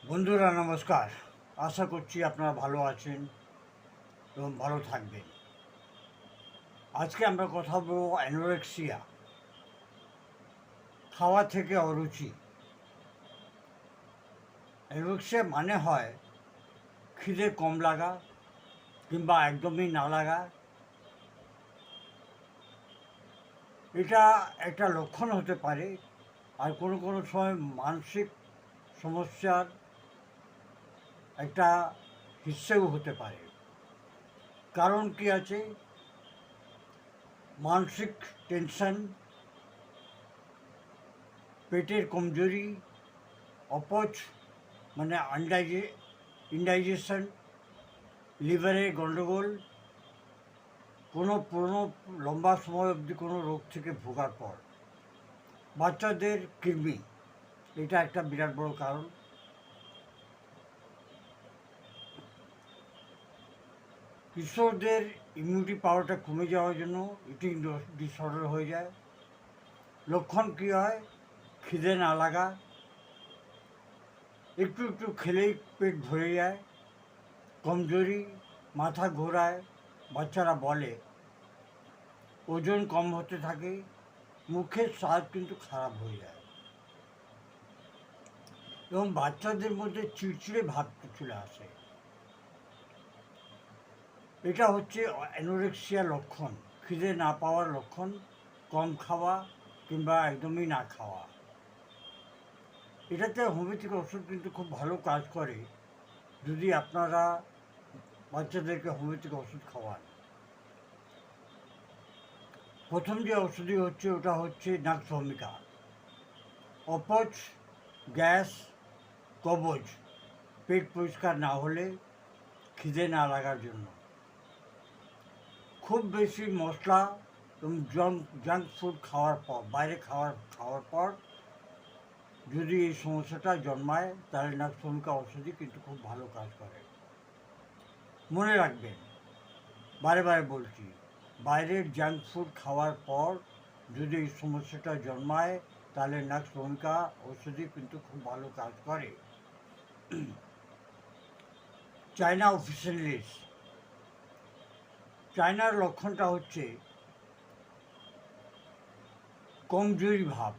বন্ধুরা নমস্কার। আশা করছি আপনারা ভালো আছেন এবং ভালো থাকবেন। আজকে আমরা কথা বলবো অ্যানোরেক্সিয়া, খাওয়া থেকে অরুচি। অ্যানোরেক্সিয়া মানে হয় খিদে কম লাগা কিংবা একদমই না লাগা। এটা একটা লক্ষণ হতে পারে, আর কোনো কোনো সময় মানসিক সমস্যার একটা হিস্সেও হতে পারে। কারণ কি আছে? মানসিক টেনশন, পেটের কমজোরি, অপচ মানে ইনডাইজেশন, লিভারে গণ্ডগোল, কোনো পুরনো লম্বা সময় অবধি কোনো রোগ থেকে ভোগার পর। বাচ্চাদের কৃমি, এটা একটা বিরাট বড় কারণ। কিশোরদের ইমিউনিটি পাওয়ারটা কমে যাওয়ার জন্য ইটিং ডিসঅর্ডার হয়ে যায়। লক্ষণ কী হয়? খিদে না লাগা, একটু একটু খেলেই পেট ভরে যায়, কমজোরি, মাথা ঘোরায়, বাচ্চারা বলে, ওজন কম হতে থাকে, মুখের স্বাদ কিন্তু খারাপ হয়ে যায় এবং বাচ্চাদের মধ্যে চিড়চিড়ে ভাব চলে আসে। এটা হচ্ছে অ্যানোরেক্সিয়া লক্ষণ, খিদে না পাওয়ার লক্ষণ, কম খাওয়া কিংবা একদমই না খাওয়া। এটাতে হোমিওপ্যাথিক ওষুধ কিন্তু খুব ভালো কাজ করে যদি আপনারা বাচ্চাদেরকে হোমিওপ্যাথিক ওষুধ খাওয়ান। প্রথম যে ওষুধই হচ্ছে ওটা হচ্ছে নাক্সভমিকা। অপচ, গ্যাস, কবজ, পেট পরিষ্কার না হলে, খিদে না লাগার জন্য। খুব বেশি মশলা এবং জাঙ্ক ফুড খাওয়ার পর, বাইরে খাওয়ার পর যদি এই সমস্যাটা জন্মায়, তাহলে নাক্সভমিকা ওষুধই কিন্তু খুব ভালো কাজ করে। মনে রাখবেন, বারে বারে বলছি, বাইরের জাঙ্ক ফুড খাওয়ার পর যদি এই সমস্যাটা জন্মায়, তাহলে নাক্সভমিকা ওষুধই কিন্তু খুব ভালো কাজ করে। চায়না অফিসিয়ালিস, চায়নার লক্ষণটা হচ্ছে কমজোরি ভাব,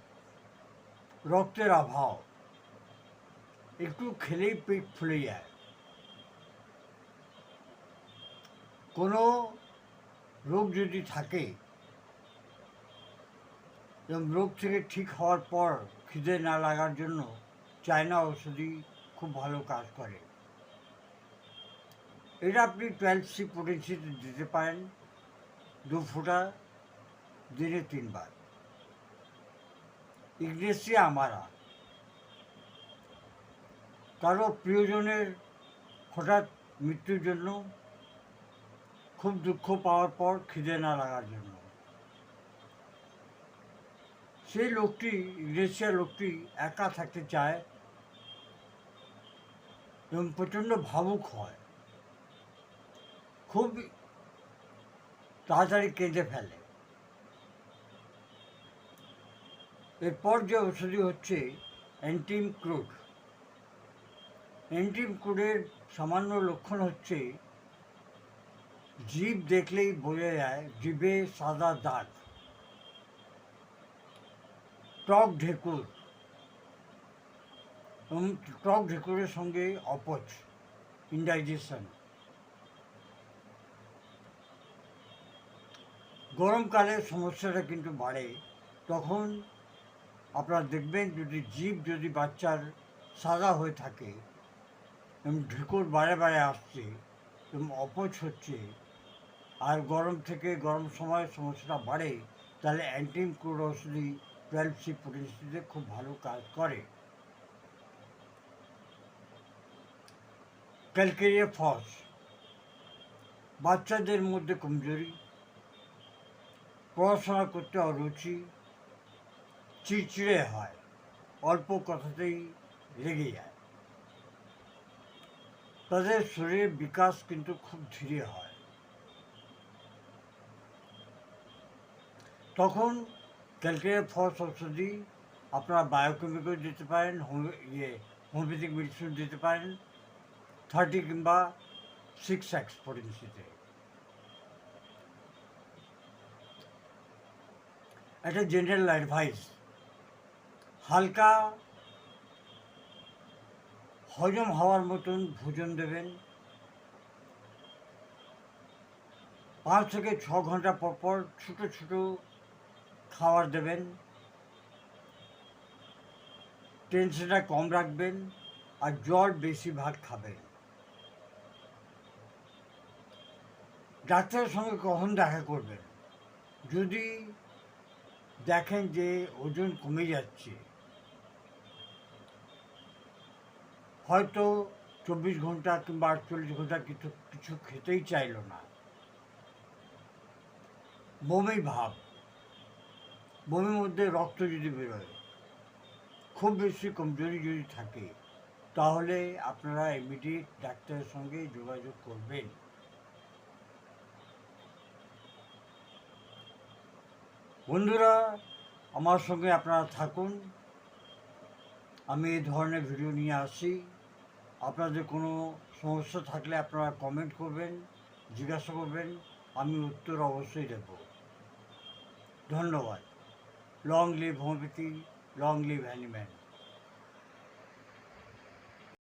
রক্তের অভাব, একটু খেলেই পেট ফুলে যায়, কোনো রোগ যদি থাকে এবং রোগ থেকে ঠিক হওয়ার পর খিদে না লাগার জন্য চায়না ওষুধই খুব ভালো কাজ করে। এটা আপনি 12C পোটেন্সিতে দিতে পারেন, 2 ফোঁটা, দিনে 3 বার। ইগনেসিয়া আমারা, কারো প্রিয়জনের হঠাৎ মৃত্যুর জন্য, খুব দুঃখ পাওয়ার পর খিদে না লাগার জন্য। সেই লোকটি, ইগনেসিয়া লোকটি একা থাকতে চায় এবং প্রচণ্ড ভাবুক হয়, খুব তাড়াতাড়ি কেঁদে ফেলে। এরপর যে ওষুধই হচ্ছে অ্যান্টিমক্রুড। অ্যান্টিমক্রুডের সামান্য লক্ষণ হচ্ছে জিভ দেখলেই বোঝা যায়, জিভে সাদা দাগ, টক ঢেকুর এবং টক ঢেকুরের সঙ্গে অপচ, ইনডাইজেশন। গরমকালে সমস্যাটা কিন্তু বাড়ে। তখন আপনারা দেখবেন, যদি বাচ্চার সাদা হয়ে থাকে এবং ঢেকুর বারে বারে আসছে এবং অপচ হচ্ছে, আর গরম সময় সমস্যাটা বাড়ে, তাহলে অ্যান্টিমক্রুড ওষুধই 12C পোটেন্সিতে খুব ভালো কাজ করে। ক্যালকেরিয়া ফস, বাচ্চাদের মধ্যে কমজোরি, পড়াশোনা করতে অরুচি, চিড়চিড়ে হয়, অল্প কথাতেই রেগে যায়, তাদের শরীরের বিকাশ কিন্তু খুব ধীরে হয়। তখন ক্যালকেরিয়া ফস ওষুধই আপনারা বায়োকেমিক্যাল দিতে পারেন, হোমিওপ্যাথিক মেডিসিন দিতে পারেন 30 কিংবা 6x পটেন্সিতে। একটা জেনারেল অ্যাডভাইস, হালকা হজম হওয়ার মতন ভোজন দেবেন। 5 থেকে 6 ঘন্টা পর পর ছোটো ছোটো খাবার দেবেন। টেনশনটা কম রাখবেন আর জল বেশিরভাগ খাবেন। ডাক্তারের সঙ্গে কখন দেখা করবেন? যদি দেখেন যে ওজন কমে যাচ্ছে, হয়তো 24 ঘন্টা কিংবা 48 ঘন্টা কিছু খেতেই চাইল না, বমি ভাব, বমির মধ্যে রক্ত যদি বেরোয়, খুব বেশি কমজোরি যদি থাকে, তাহলে আপনারা ইমিডিয়েট ডাক্তারের সঙ্গে যোগাযোগ করবেন। বন্ধুরা, আমার সঙ্গে আপনারা থাকুন, আমি এই ধরনের ভিডিও নিয়ে আসি। আপনাদের কোনো সমস্যা থাকলে আপনারা কমেন্ট করবেন, জিজ্ঞাসা করবেন, আমি উত্তর অবশ্যই দেব। ধন্যবাদ। Long live homeopathy, long live animal.